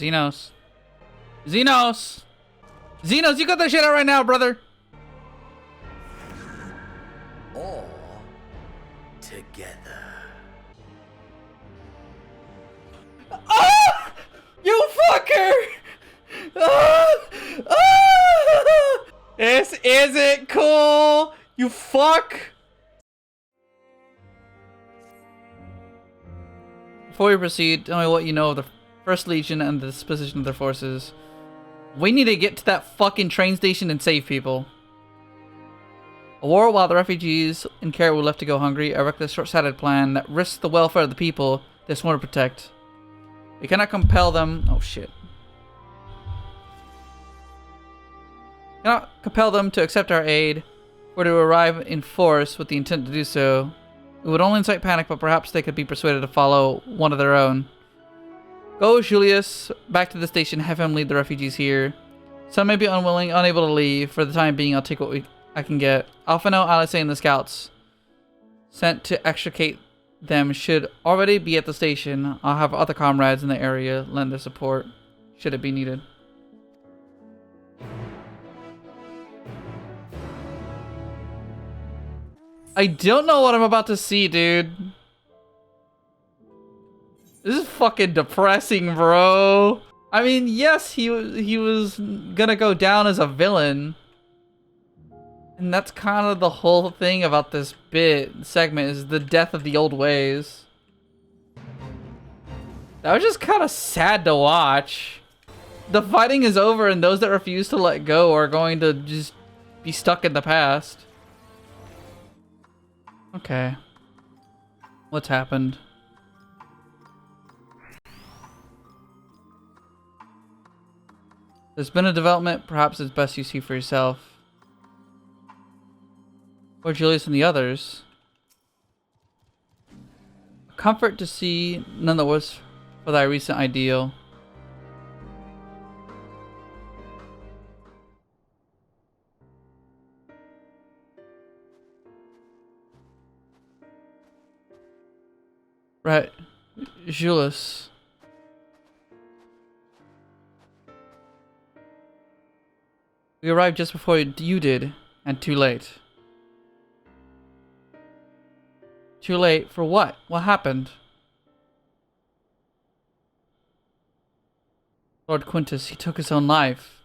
Zenos. Zenos! Zenos, you got that shit out right now, brother! All together. Ah! You fucker! Ah! Ah! This isn't cool! You fuck! Before we proceed, tell me what you know of the First Legion and the disposition of their forces. We need to get to that fucking train station and save people. A war while the refugees in Carrot were left to go hungry, a reckless, short-sighted plan that risks the welfare of the people they sworn to protect. We cannot compel them. Oh shit. Cannot compel them to accept our aid or to arrive in force with the intent to do so. It would only incite panic, but perhaps they could be persuaded to follow one of their own. Go, Julius, back to the station. Have him lead the refugees here. Some may be unwilling, unable to leave. For the time being, I'll take what I can get. Alphino, Alice, and the scouts sent to extricate them should already be at the station. I'll have other comrades in the area lend their support, should it be needed. I don't know what I'm about to see, dude. This is fucking depressing, bro. I mean, yes, he was gonna go down as a villain. And that's kind of the whole thing about this segment is the death of the old ways. That was just kind of sad to watch. The fighting is over and those that refuse to let go are going to just be stuck in the past. Okay. What's happened? There's been a development, perhaps it's best you see for yourself. Or Julius and the others. A comfort to see none the worse for thy recent ideal. Right, Julius. We arrived just before you did, and too late. Too late for what? What happened? Lord Quintus, he took his own life.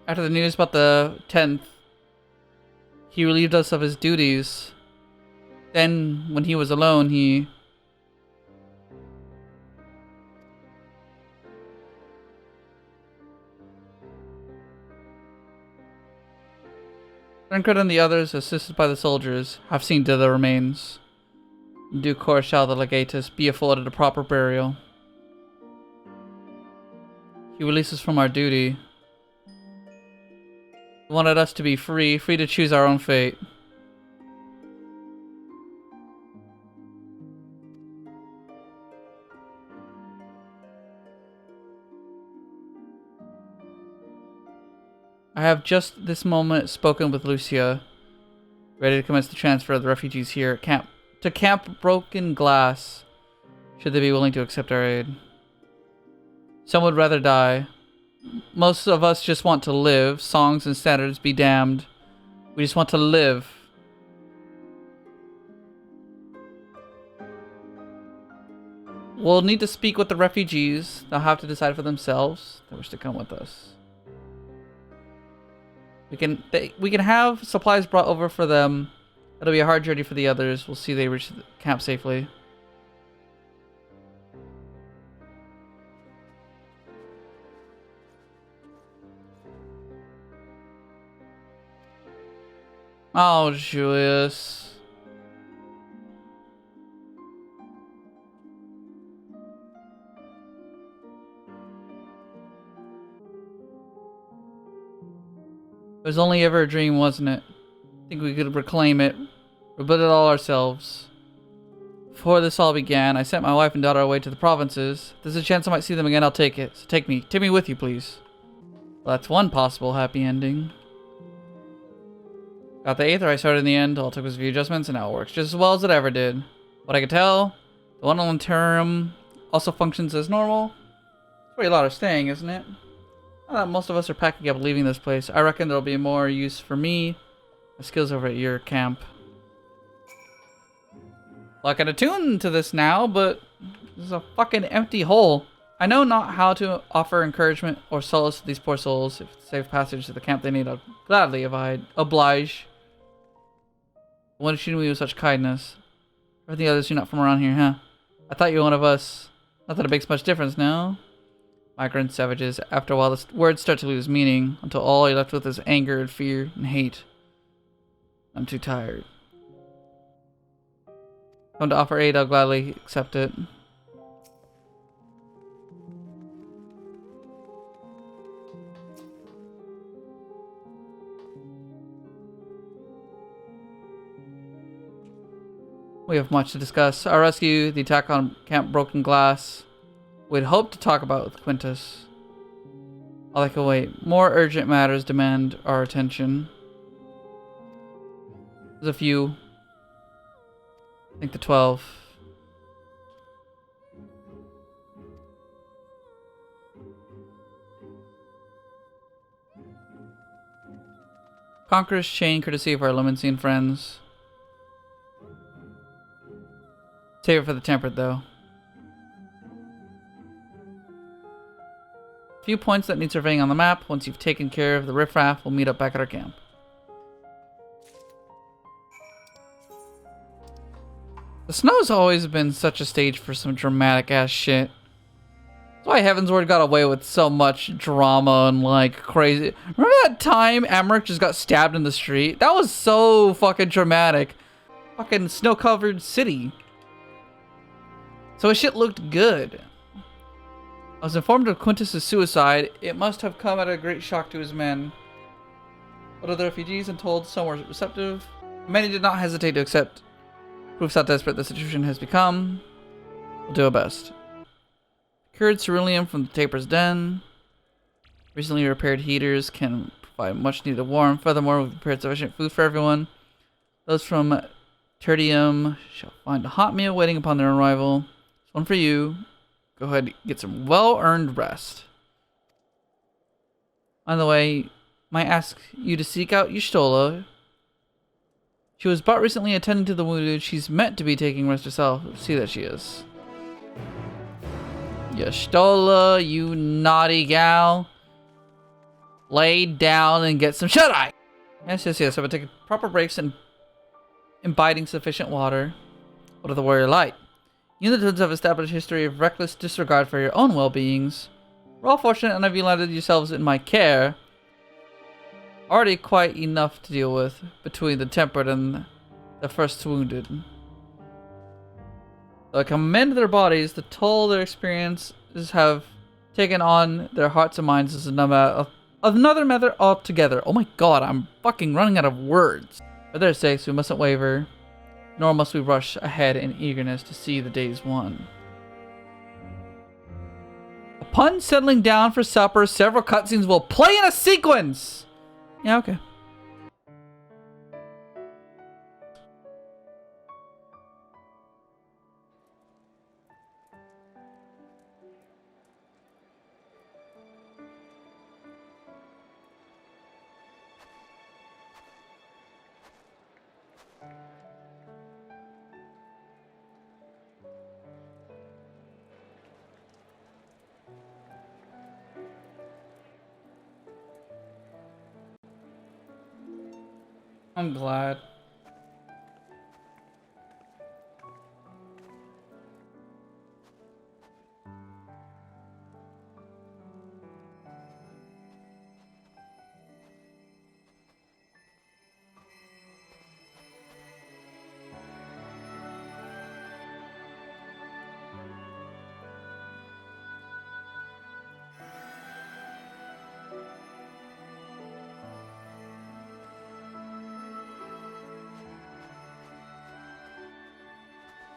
After the news about the 10th, he relieved us of his duties. Then, when he was alone, he... Tancred and the others, assisted by the soldiers, have seen to the remains. In due course shall the legatus be afforded a proper burial. He releases from our duty. He wanted us to be free to choose our own fate. I have just this moment spoken with Lucia, ready to commence the transfer of the refugees here at Camp Broken Glass, should they be willing to accept our aid. Some would rather die. Most of us just want to live. Songs and standards be damned. We just want to live. We'll need to speak with the refugees. They'll have to decide for themselves they wish to come with us. We can have supplies brought over for them. It'll be a hard journey for the others. We'll see they reach the camp safely. Oh, Julius. It was only ever a dream, wasn't it? I think we could reclaim it. Rebuild it all ourselves. Before this all began, I sent my wife and daughter away to the provinces. If there's a chance I might see them again, I'll take it. So take me with you, please. Well, that's one possible happy ending. Got the Aether I started in the end. All it took was a few adjustments and now it works just as well as it ever did. What I could tell, The one on Interim also functions as normal. It's where a lot are staying, isn't it? Now that most of us are packing up leaving this place, I reckon there'll be more use for me. My skills over at your camp. Well, I can attune to this now, but this is a fucking empty hole. I know not how to offer encouragement or solace to these poor souls. If it's safe passage to the camp they need, I'll gladly oblige. Why did you treat me with such kindness? Everything others, you're not from around here, huh? I thought you were one of us. Not that it makes much difference now. Migrant savages. After a while, the words start to lose meaning, until all you're left with is anger and fear and hate. I'm too tired. Come to offer aid, I'll gladly accept it. We have much to discuss. Our rescue, the attack on Camp Broken Glass. We'd hoped to talk about with Quintus. All I can wait. More urgent matters demand our attention. There's a few. I think the 12. Conqueror's Chain, courtesy of our Limousine friends. Save it for the Temperate, though. A few points that need surveying on the map. Once you've taken care of the riffraff, we'll meet up back at our camp. The snow's always been such a stage for some dramatic ass shit. That's why Heavensward got away with so much drama and like crazy. Remember that time Emmerich just got stabbed in the street? That was so fucking dramatic. Fucking snow-covered city. So his shit looked good. I was informed of Quintus's suicide. It must have come at a great shock to his men. But other refugees, and told some were receptive. Many did not hesitate to accept proofs how desperate the situation has become. We'll do our best. Cured ceruleum from the taper's den. Recently repaired heaters can provide much needed warmth. Furthermore, we've prepared sufficient food for everyone. Those from Tertium shall find a hot meal waiting upon their arrival. This one for you. Go ahead and get some well-earned rest. On the way, might ask you to seek out Y'shtola. She was but recently attending to the wounded. She's meant to be taking rest herself. See that she is. Y'shtola, you naughty gal. Lay down and get some shut-eye. Yes. I've been taking proper breaks and imbibing sufficient water. What of the warrior light? You and the twins have established a history of reckless disregard for your own well-beings. We're all fortunate and have united yourselves in my care. Already quite enough to deal with between the tempered and the first wounded. Though I commend their bodies, the toll their experiences have taken on their hearts and minds is another matter altogether. Oh my god, I'm fucking running out of words. For their sakes, we mustn't waver, nor must we rush ahead in eagerness to see the days won. Upon settling down for supper, several cutscenes will play in a sequence! Yeah, okay. I'm glad.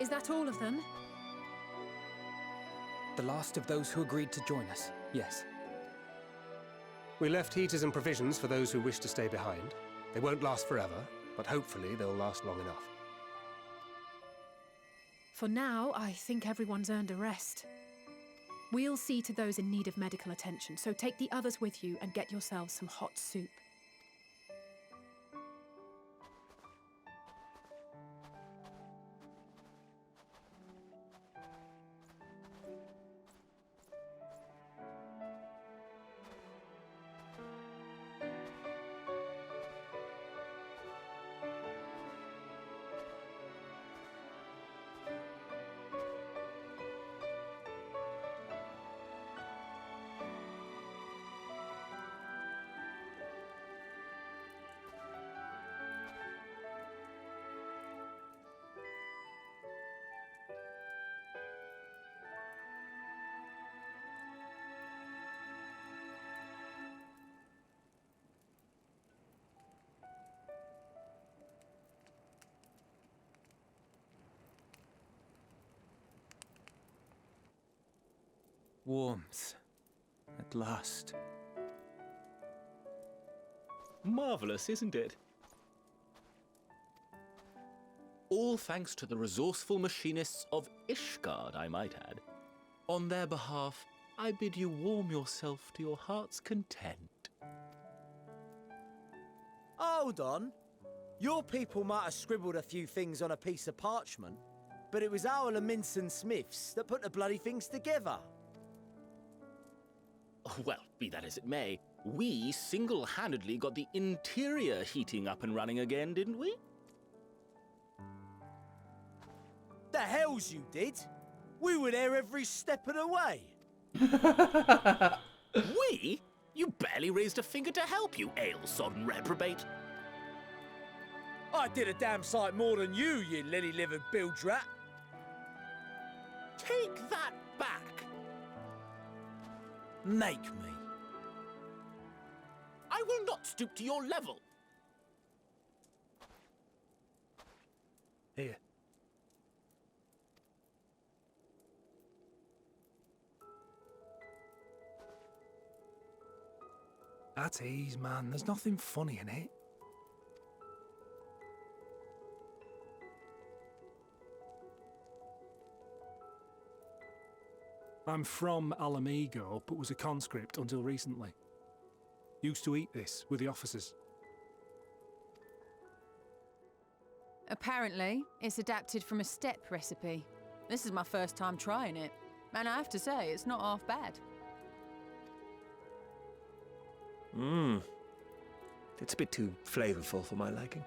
Is that all of them? The last of those who agreed to join us, yes. We left heaters and provisions for those who wish to stay behind. They won't last forever, but hopefully they'll last long enough. For now, I think everyone's earned a rest. We'll see to those in need of medical attention, so take the others with you and get yourselves some hot soup. Warmth. At last. Marvelous, isn't it? All thanks to the resourceful machinists of Ishgard, I might add. On their behalf, I bid you warm yourself to your heart's content. Hold on. Your people might have scribbled a few things on a piece of parchment, but it was our Leminson Smiths that put the bloody things together. Well, be that as it may, we single-handedly got the interior heating up and running again, didn't we? The hells you did! We were there every step of the way. We? You barely raised a finger to help, you ale-sodden reprobate. I did a damn sight more than you, you lily-livered bilge rat. Take that back. Make me. I will not stoop to your level. Here. At ease, man. There's nothing funny in it. I'm from Alamigo, but was a conscript until recently. Used to eat this with the officers. Apparently, it's adapted from a steppe recipe. This is my first time trying it, and I have to say, it's not half bad. It's a bit too flavorful for my liking.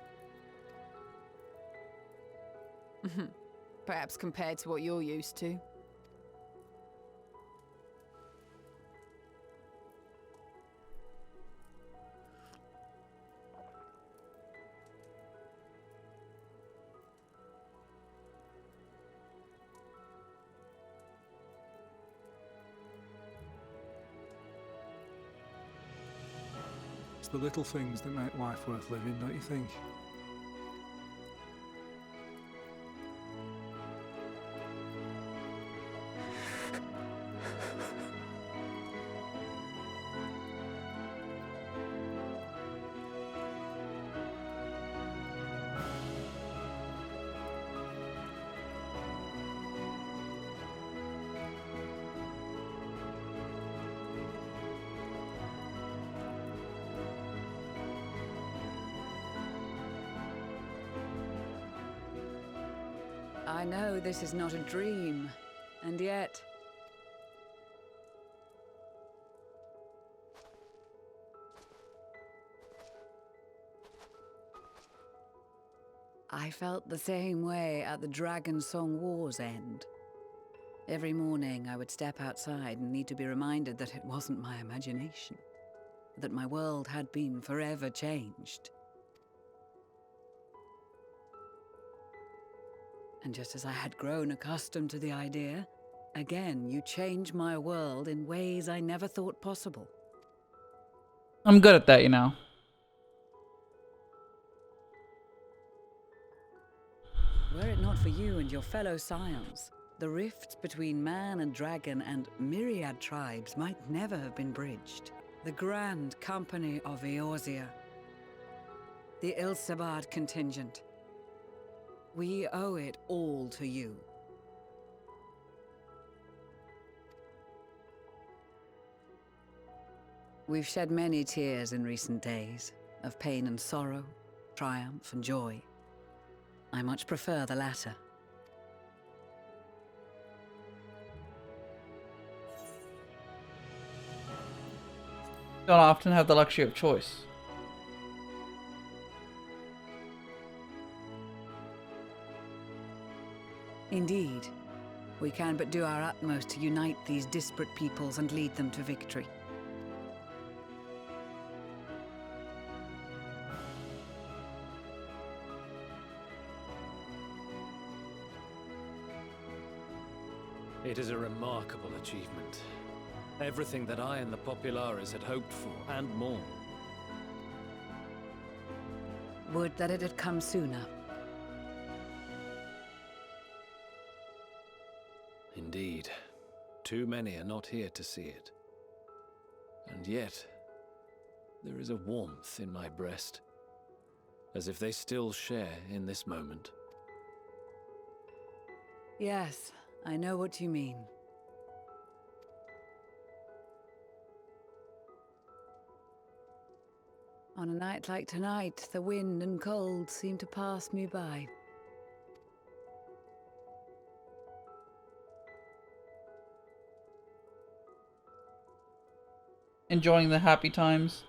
Perhaps compared to what you're used to. It's the little things that make life worth living, don't you think? I know this is not a dream, and yet... I felt the same way at the Dragon Song War's end. Every morning I would step outside and need to be reminded that it wasn't my imagination, that my world had been forever changed. And just as I had grown accustomed to the idea, again you change my world in ways I never thought possible. I'm good at that, you know. Were it not for you and your fellow scions, the rifts between man and dragon and myriad tribes might never have been bridged. The Grand Company of Eorzea, the Ilsabard contingent. We owe it all to you. We've shed many tears in recent days, of pain and sorrow, triumph and joy. I much prefer the latter. Don't often have the luxury of choice. Indeed. We can but do our utmost to unite these disparate peoples and lead them to victory. It is a remarkable achievement. Everything that I and the Populares had hoped for, and more. Would that it had come sooner. Indeed. Too many are not here to see it. And yet, there is a warmth in my breast, as if they still share in this moment. Yes, I know what you mean. On a night like tonight, the wind and cold seem to pass me by. Enjoying the happy times.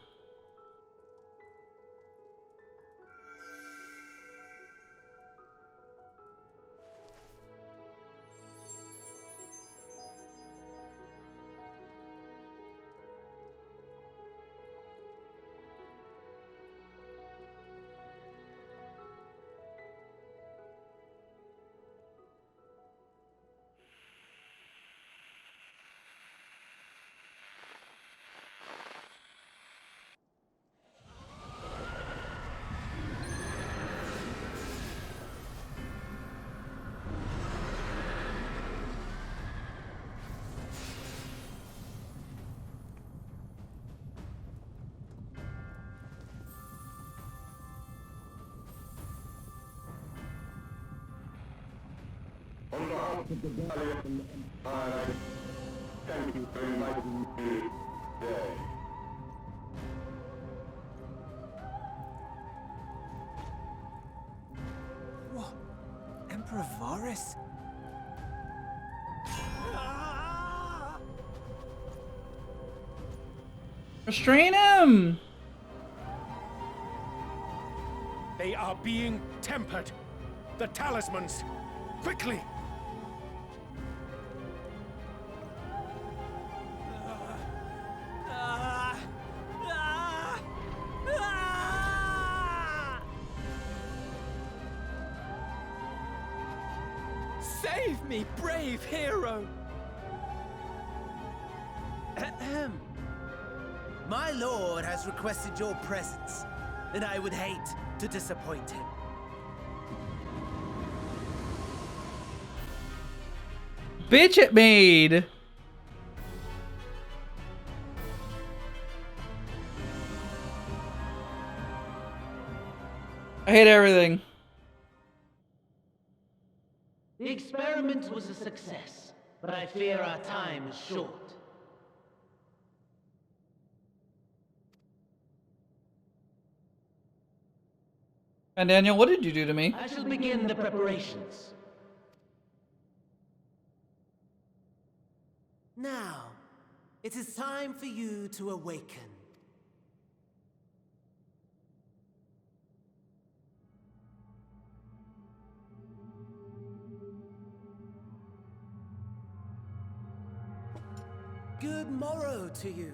On behalf of the Valiant Empire, thank you for inviting me today. What? Emperor Varus? Restrain him! They are being tempered. The talismans. Quickly! Save me, brave hero! Ahem. My lord has requested your presence, and I would hate to disappoint him. Bitch it made! I hate everything. The experiment was a success, but I fear our time is short. And Daniel, what did you do to me? I shall begin the preparations. Now, it is time for you to awaken. Good morrow to you.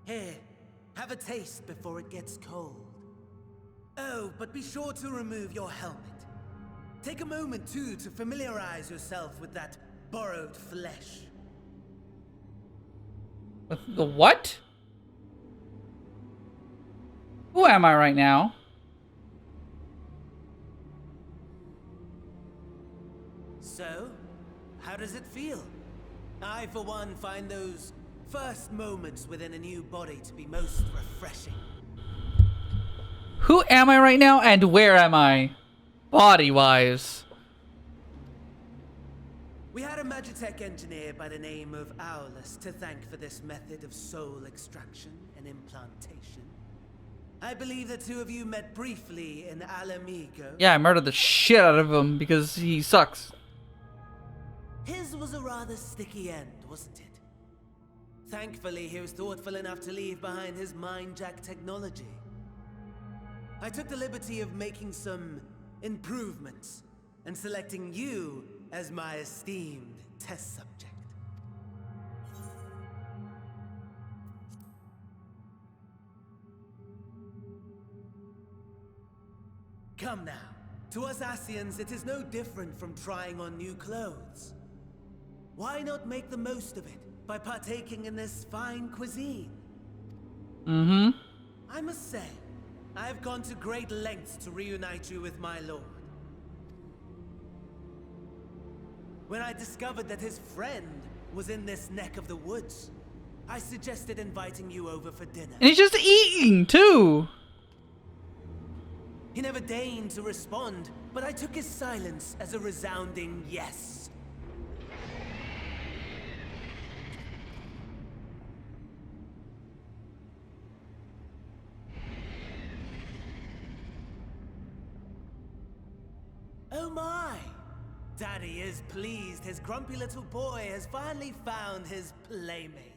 Here, have a taste before it gets cold. Oh, but be sure to remove your helmet. Take a moment, too, to familiarize yourself with that borrowed flesh. The what? Who am I right now? So, how does it feel? I, for one, find those first moments within a new body to be most refreshing. Who am I right now and where am I? Body-wise. We had a Magitech engineer by the name of Aulus to thank for this method of soul extraction and implantation. I believe the two of you met briefly in Alamigo. Yeah, I murdered the shit out of him because he sucks. His was a rather sticky end, wasn't it? Thankfully, he was thoughtful enough to leave behind his mind-jack technology. I took the liberty of making some improvements and selecting you as my esteemed test subject. Come now. To us Ascians, it is no different from trying on new clothes. Why not make the most of it by partaking in this fine cuisine? Mm-hmm. I must say, I have gone to great lengths to reunite you with my lord. When I discovered that his friend was in this neck of the woods, I suggested inviting you over for dinner. And he's just eating, too. He never deigned to respond, but I took his silence as a resounding yes. Oh my! Daddy is pleased his grumpy little boy has finally found his playmate.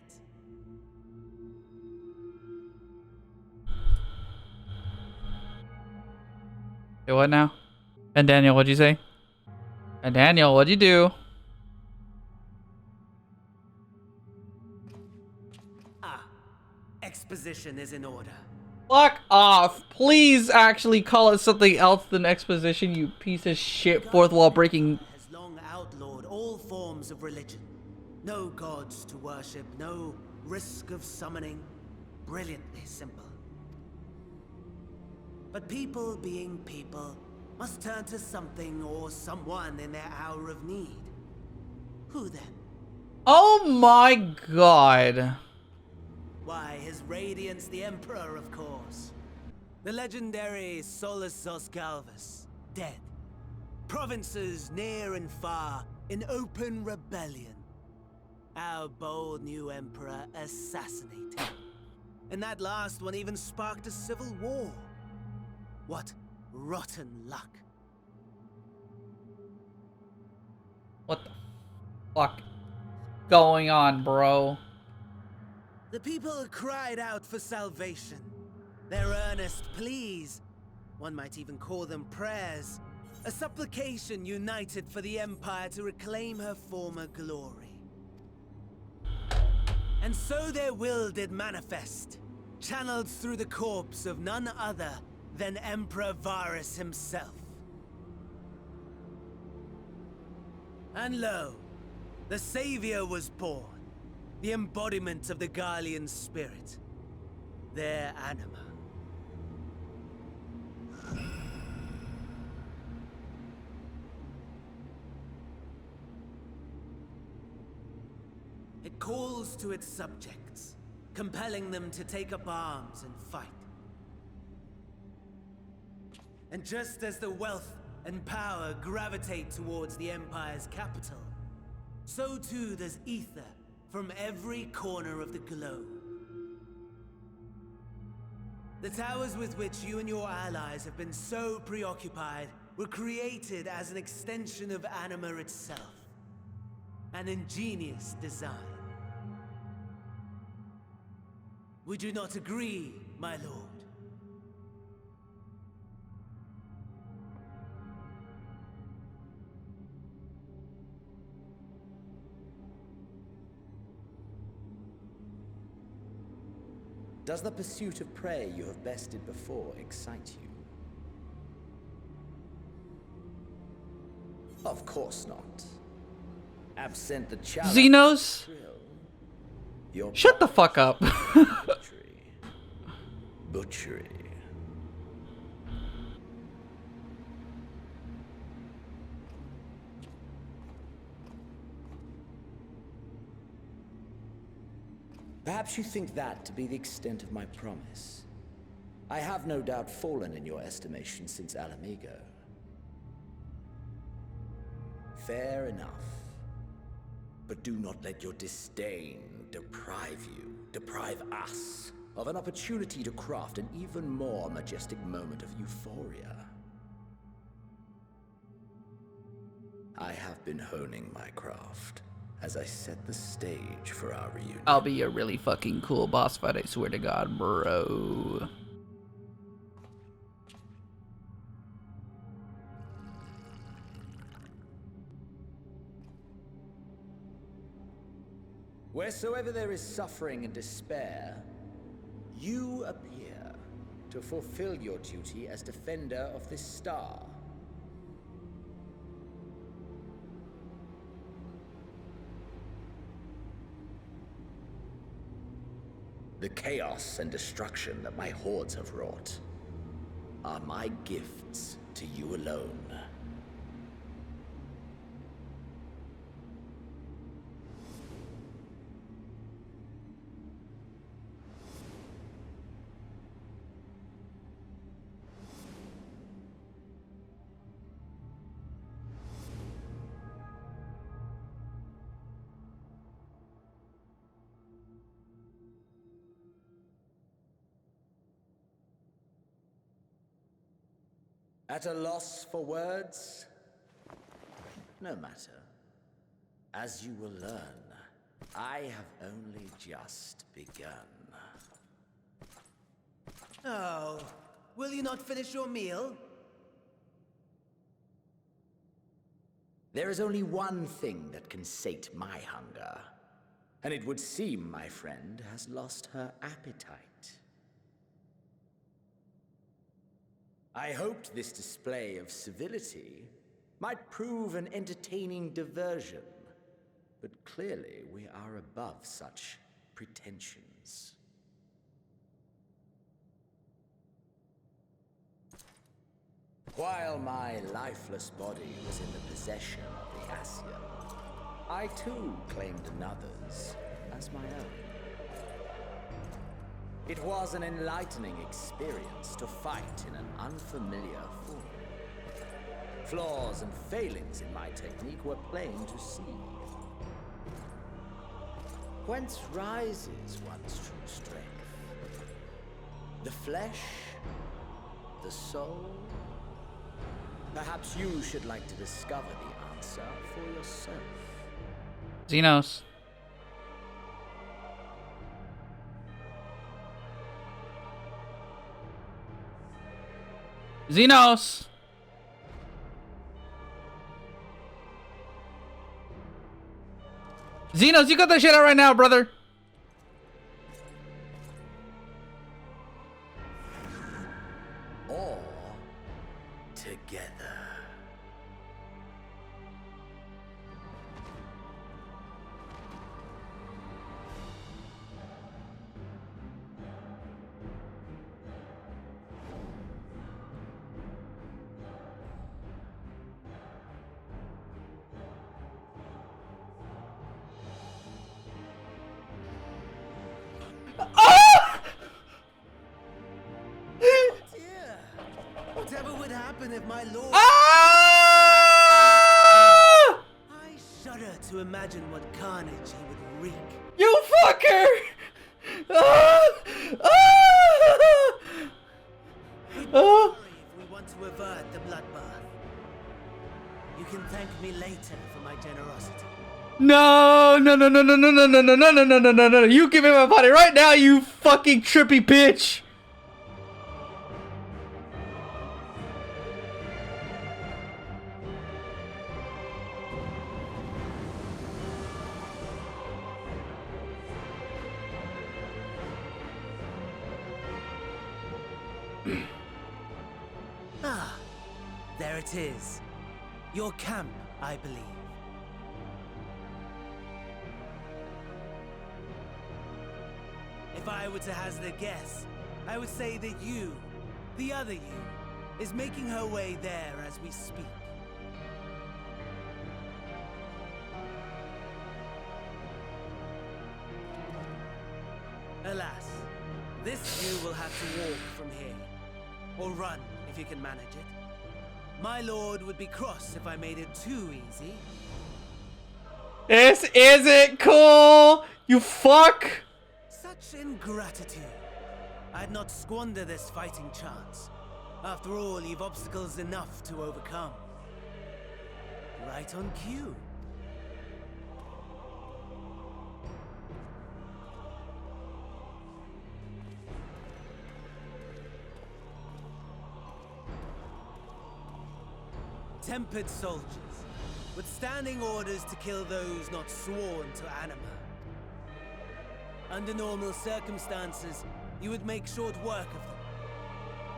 Hey, what now? And Daniel, what'd you say? And Daniel, what'd you do? Exposition is in order. Fuck off. Please actually call it something else than exposition, you piece of shit, fourth wall breaking. Has long outlawed all forms of religion. No gods to worship, no risk of summoning. Brilliantly simple. But people being people must turn to something or someone in their hour of need. Who then? Oh my god. Why, His Radiance the Emperor, of course. The legendary Solus Zosgalvus, dead. Provinces near and far in open rebellion. Our bold new emperor assassinated. And that last one even sparked a civil war. What rotten luck. What the fuck going on, bro? The people cried out for salvation. Their earnest pleas, one might even call them prayers, a supplication united for the Empire to reclaim her former glory. And so their will did manifest, channeled through the corpse of none other than Emperor Varus himself. And lo, the Savior was born. The embodiment of the Garlean spirit. Their anima. It calls to its subjects, compelling them to take up arms and fight. And just as the wealth and power gravitate towards the Empire's capital, so too does ether from every corner of the globe. The towers with which you and your allies have been so preoccupied were created as an extension of anima itself. An ingenious design. Would you not agree, my lord? Does the pursuit of prey you have bested before excite you? Of course not. Absent the challenge. Zenos? Shut the fuck up. Butchery. Perhaps you think that to be the extent of my promise. I have no doubt fallen in your estimation since Alamigo. Fair enough. But do not let your disdain deprive us, of an opportunity to craft an even more majestic moment of euphoria. I have been honing my craft as I set the stage for our reunion. I'll be a really fucking cool boss fight, I swear to God, bro. Wheresoever there is suffering and despair, you appear to fulfill your duty as defender of this star. The chaos and destruction that my hordes have wrought are my gifts to you alone. At a loss for words? No matter. As you will learn, I have only just begun. Oh, will you not finish your meal? There is only one thing that can sate my hunger, and it would seem my friend has lost her appetite. I hoped this display of civility might prove an entertaining diversion, but clearly we are above such pretensions. While my lifeless body was in the possession of the Ascian, I too claimed another's as my own. It was an enlightening experience to fight in an unfamiliar form. Flaws and failings in my technique were plain to see. Whence rises one's true strength? The flesh? The soul? Perhaps you should like to discover the answer for yourself. Zenos. Zenos! Zenos, you got that shit out right now, brother! Or together. Whatever would happen if my lord... Ah! I shudder to imagine what carnage he would wreak. You fucker! Ah! Ah! We'd Ah! die if we want to avert the bloodbath. You can thank me later for my generosity. No, no, no, no, no, no, no, no, no, no, no, no, no, no, no. You give me my body right now, you fucking trippy bitch! Ah, there it is. Your camp, I believe. If I were to hazard a guess, I would say that you, the other you, is making her way there as we speak. Alas, this you will have to walk from here. Or run, if you can manage it. My lord would be cross if I made it too easy. This isn't cool! You fuck! Such ingratitude. I'd not squander this fighting chance. After all, you've obstacles enough to overcome. Right on cue. Tempered soldiers, withstanding orders to kill those not sworn to anima. Under normal circumstances, you would make short work of them.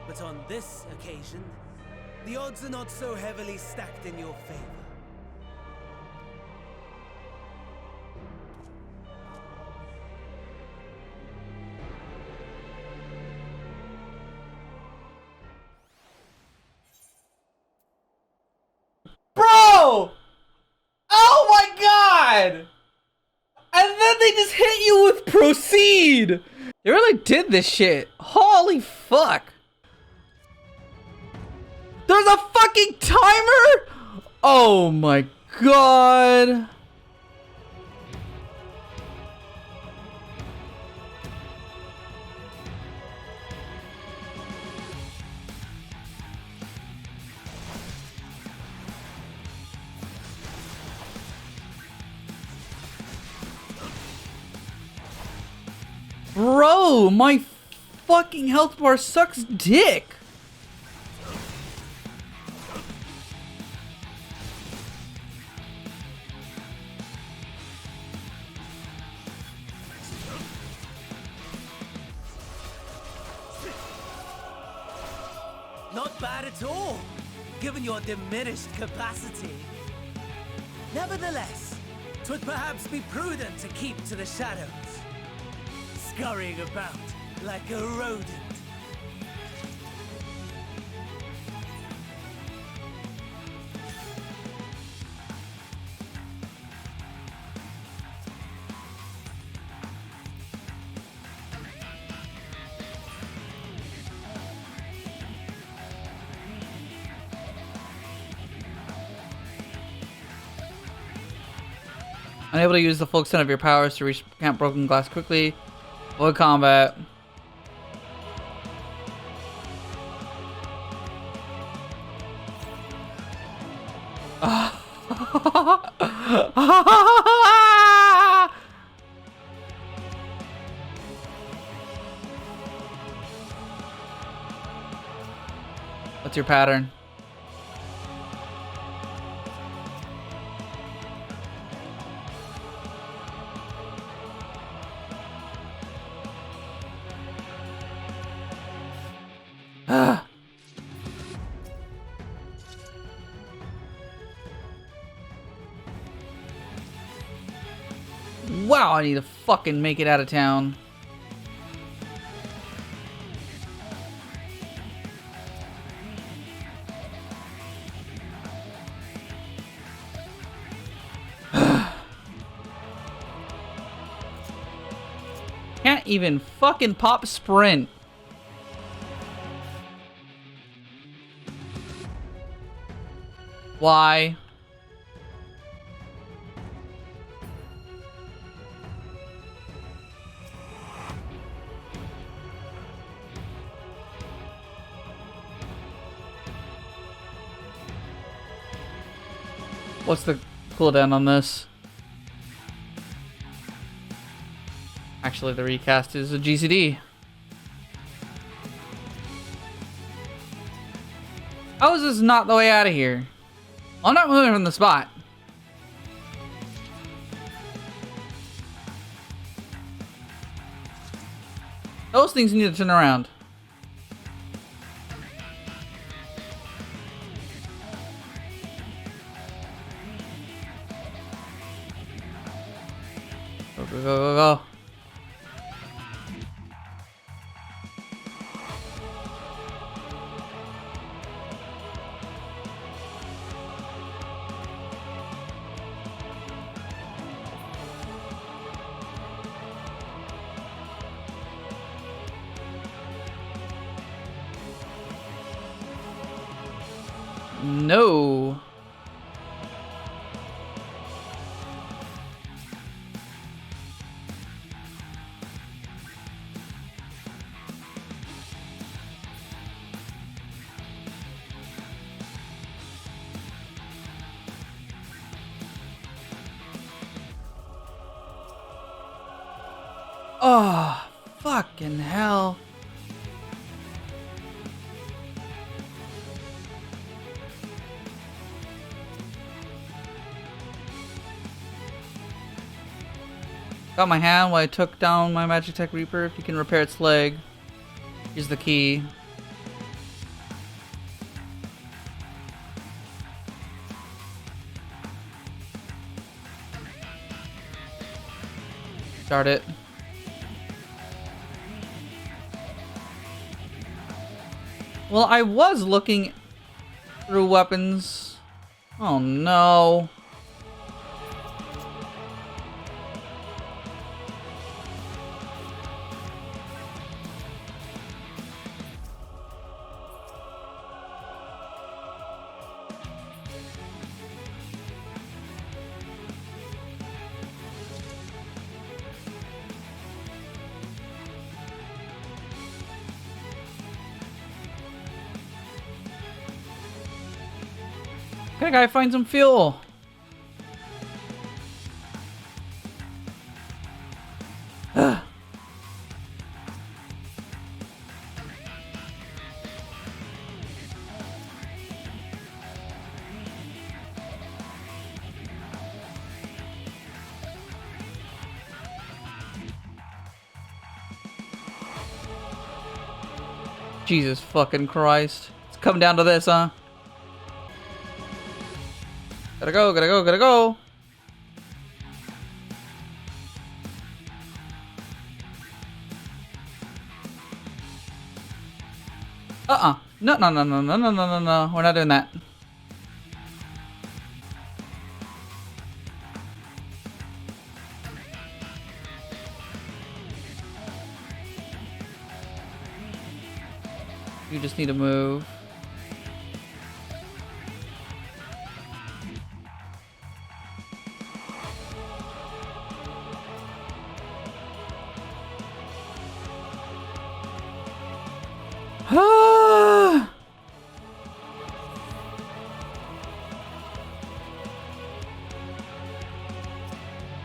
But on this occasion, the odds are not so heavily stacked in your favor. Bro! Oh my god! And then they just hit you with proceed! They really did this shit. Holy fuck. There's a fucking timer? Oh my god. Bro, my fucking health bar sucks dick. Not bad at all, given your diminished capacity. Nevertheless, 'twould perhaps be prudent to keep to the shadows, scurrying about like a rodent. Unable to use the full extent of your powers to reach Camp Broken Glass quickly. Avoid combat. What's your pattern? Wow, I need to fucking make it out of town. Can't even fucking pop sprint. Why? What's the cooldown on this? Actually, the recast is a GCD. How is this not the way out of here? I'm not moving from the spot. Those things need to turn around. Go, go, go, go, go. No. Oh, fucking hell. Got my hand while I took down my Magic Tech Reaper. If you can repair its leg, here's the key. Start it. Well, I was looking through weapons. Oh no. Okay, gotta find some fuel. Jesus fucking Christ. It's coming down to this, huh? Gotta go, gotta go, gotta go. No, no, no, no, no, no, no, no, no. We're not doing that. You just need to move.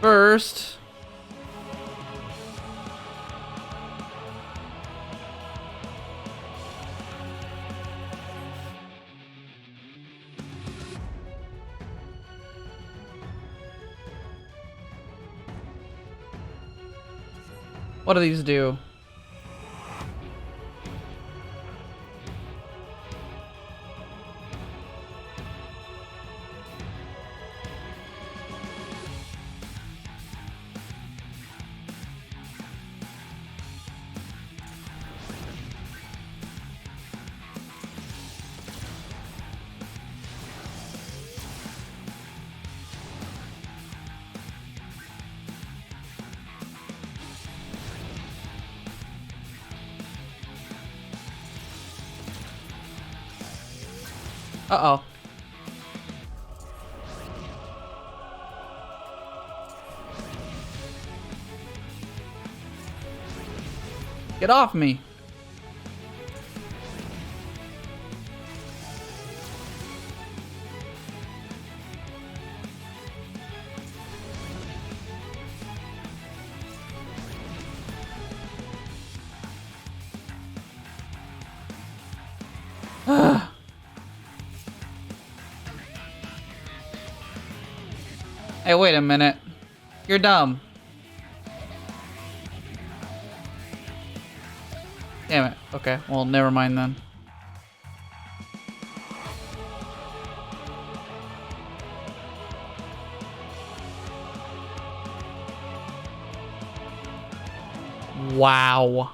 First, what do these do? Uh-oh. Get off me. Hey, wait a minute. You're dumb. Damn it. Okay, well, never mind then. Wow.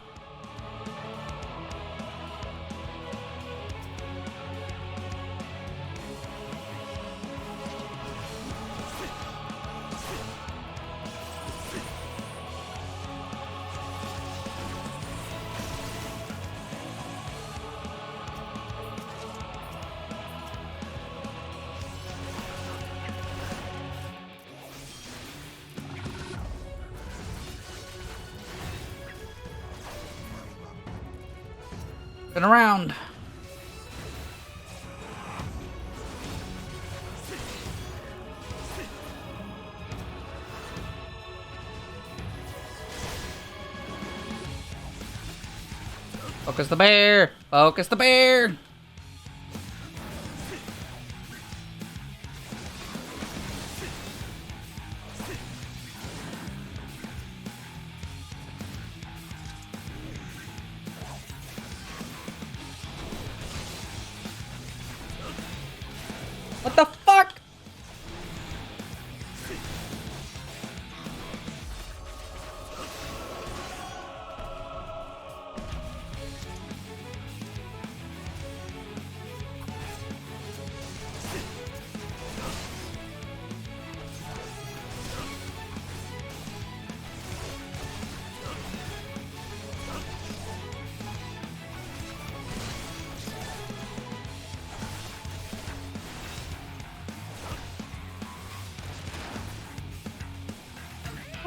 Turn around. Focus the bear! Focus the bear! What the fuck?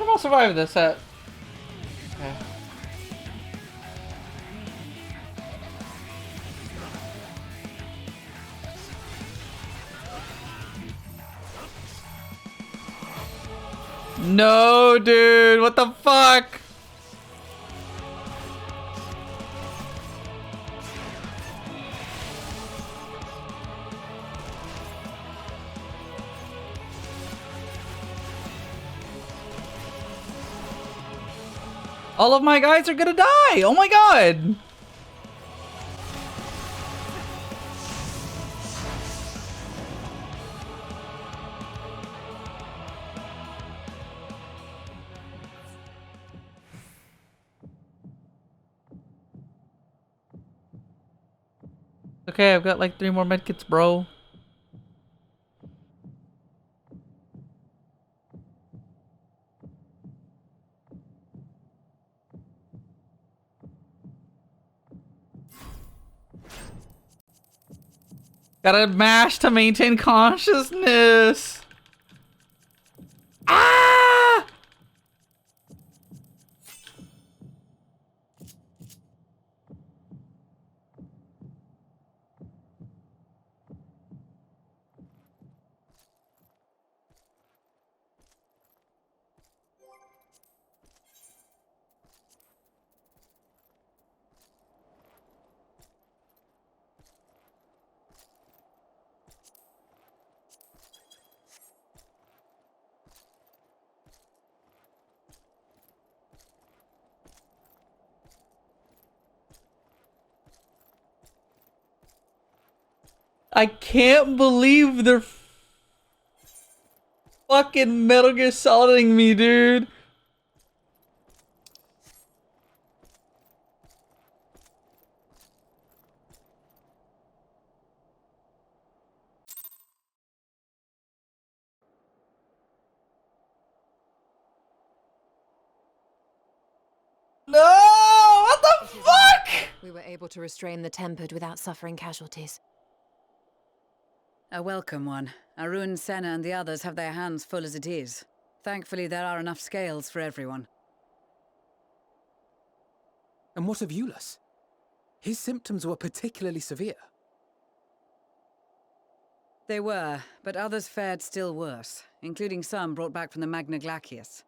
I'll survive this set. Okay. No, dude, what the fuck? All of my guys are gonna die! Oh my god! Okay, I've got like 3 more medkits, bro. Gotta mash to maintain consciousness. Ah! I can't believe they're fucking Metal Gear Soliding me, dude. No! What the fuck? We were able to restrain the Tempered without suffering casualties. A welcome one. Arun, Senna, and the others have their hands full as it is. Thankfully, there are enough scales for everyone. And what of Euless? His symptoms were particularly severe. They were, but others fared still worse, including some brought back from the Magna Glacius.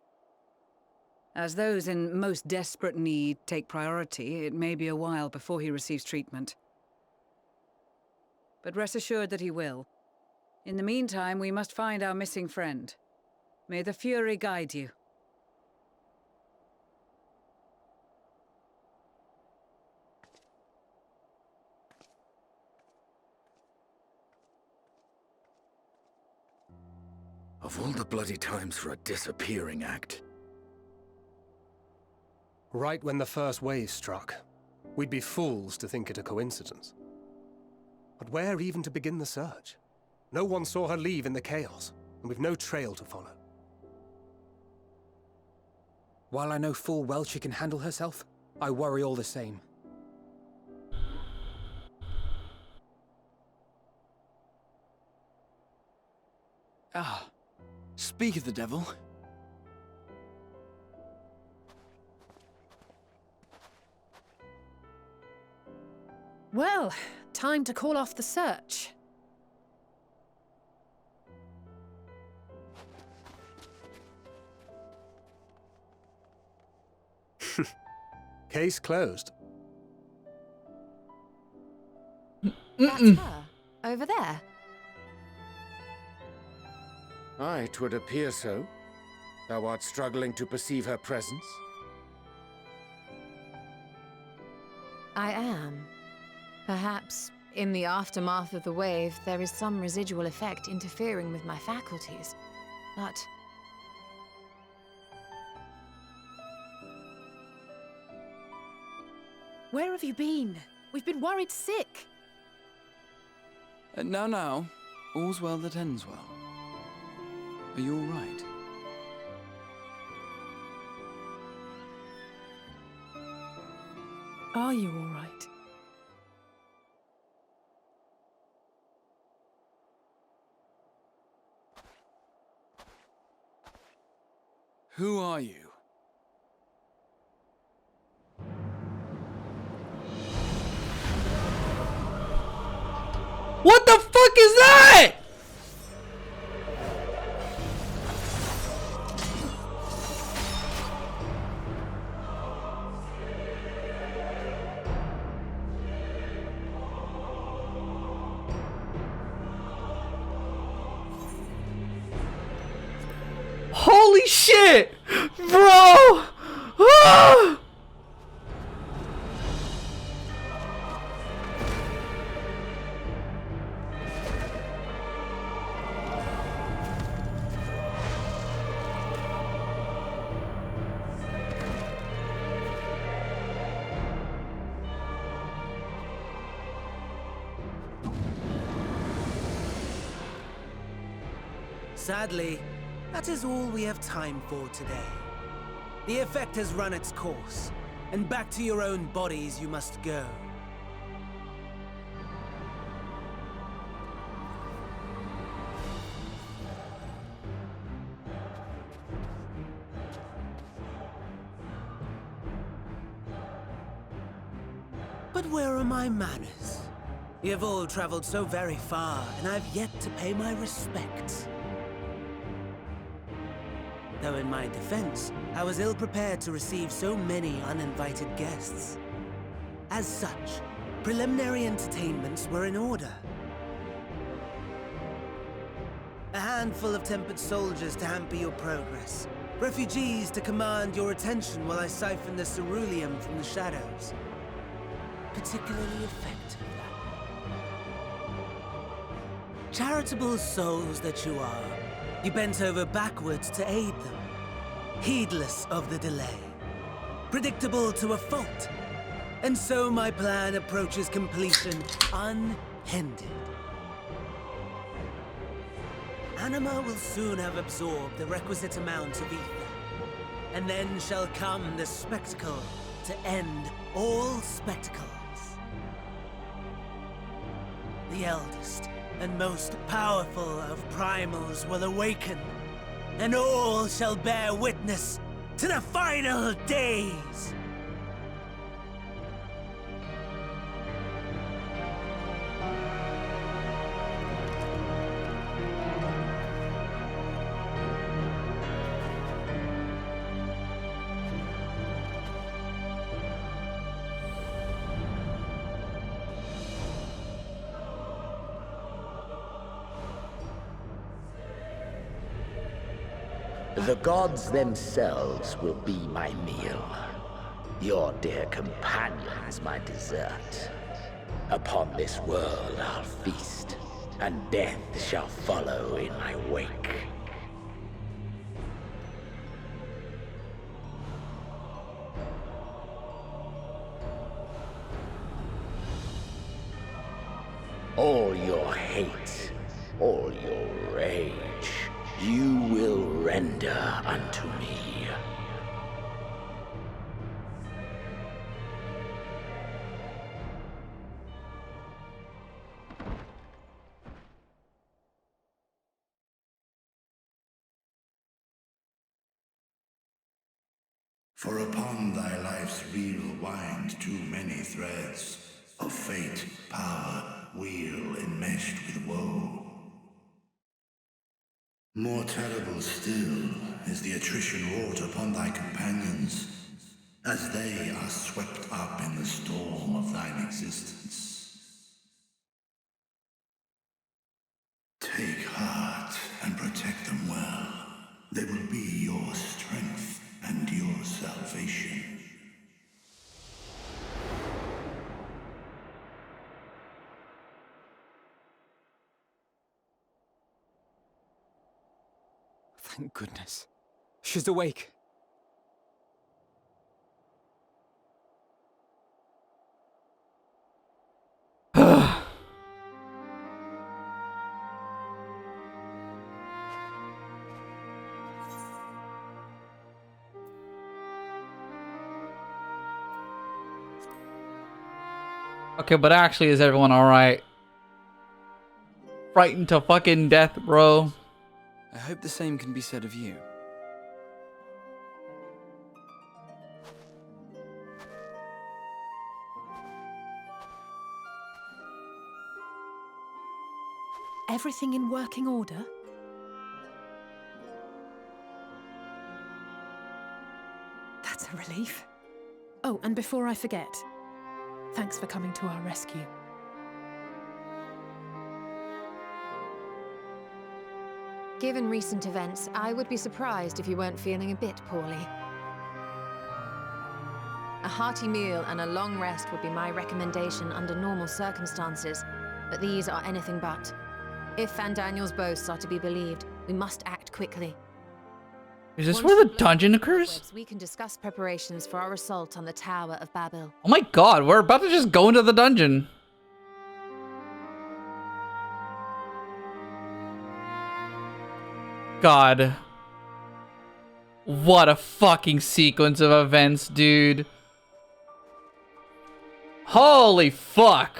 As those in most desperate need take priority, it may be a while before he receives treatment. But rest assured that he will. In the meantime, we must find our missing friend. May the Fury guide you. Of all the bloody times for a disappearing act. Right when the first wave struck, we'd be fools to think it a coincidence. But where even to begin the search? No one saw her leave in the chaos, and we've no trail to follow. While I know full well she can handle herself, I worry all the same. Ah, speak of the devil. Well, time to call off the search. Case closed. That's her. Over there. Aye, 'twould appear so. Thou art struggling to perceive her presence? I am. Perhaps, in the aftermath of the wave, there is some residual effect interfering with my faculties. But... Where have you been? We've been worried sick. Now. All's well that ends well. Are you all right? Are you all right? Who are you? What the fuck is that? Holy shit, bro! Ah! Sadly, that is all we have time for today. The effect has run its course, and back to your own bodies you must go. But where are my manners? You have all traveled so very far, and I have yet to pay my respects. Though in my defense, I was ill-prepared to receive so many uninvited guests. As such, preliminary entertainments were in order. A handful of tempered soldiers to hamper your progress. Refugees to command your attention while I siphon the ceruleum from the shadows. Particularly effective, that. Charitable souls that you are, you bent over backwards to aid them, heedless of the delay, predictable to a fault. And so my plan approaches completion unhindered. Anima will soon have absorbed the requisite amount of ether, and then shall come the spectacle to end all spectacles. The eldest and most powerful of primals will awaken, and all shall bear witness to the final days! The gods themselves will be my meal. Your dear companions my dessert. Upon this world I'll feast, and death shall follow in my wake. All your hate, all your rage, you will render unto me. For upon thy life's reel wind too many threads of fate, power, wheel enmeshed with woe. More terrible still is the attrition wrought upon thy companions, as they are swept up in the storm of thine existence. They will be your strength and your salvation. Thank goodness. She's awake. Okay, but actually, is everyone alright? Frightened to fucking death, bro. I hope the same can be said of you. Everything in working order? That's a relief. Oh, and before I forget, thanks for coming to our rescue. Given recent events, I would be surprised if you weren't feeling a bit poorly. A hearty meal and a long rest would be my recommendation under normal circumstances, but these are anything but. If Van Daniel's boasts are to be believed, we must act quickly. Is this where the dungeon occurs? We can discuss preparations for our assault on the Tower of Babel. Oh my god, we're about to just go into the dungeon. God. What a fucking sequence of events, dude. Holy fuck.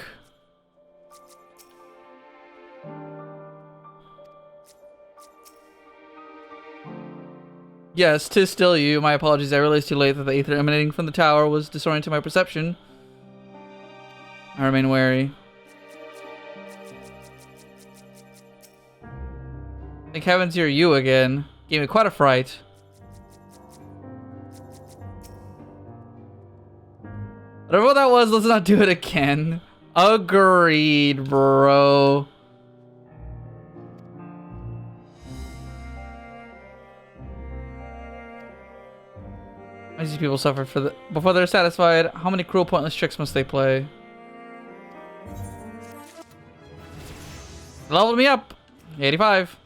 Yes, 'tis still you. My apologies, I realized too late that the aether emanating from the tower was disorienting my perception. I remain wary. Thank heavens you're you again. Gave me quite a fright. Whatever that was, let's not do it again. Agreed, bro. Why do these people suffer before they're satisfied? How many cruel, pointless tricks must they play? Leveled me up. 85.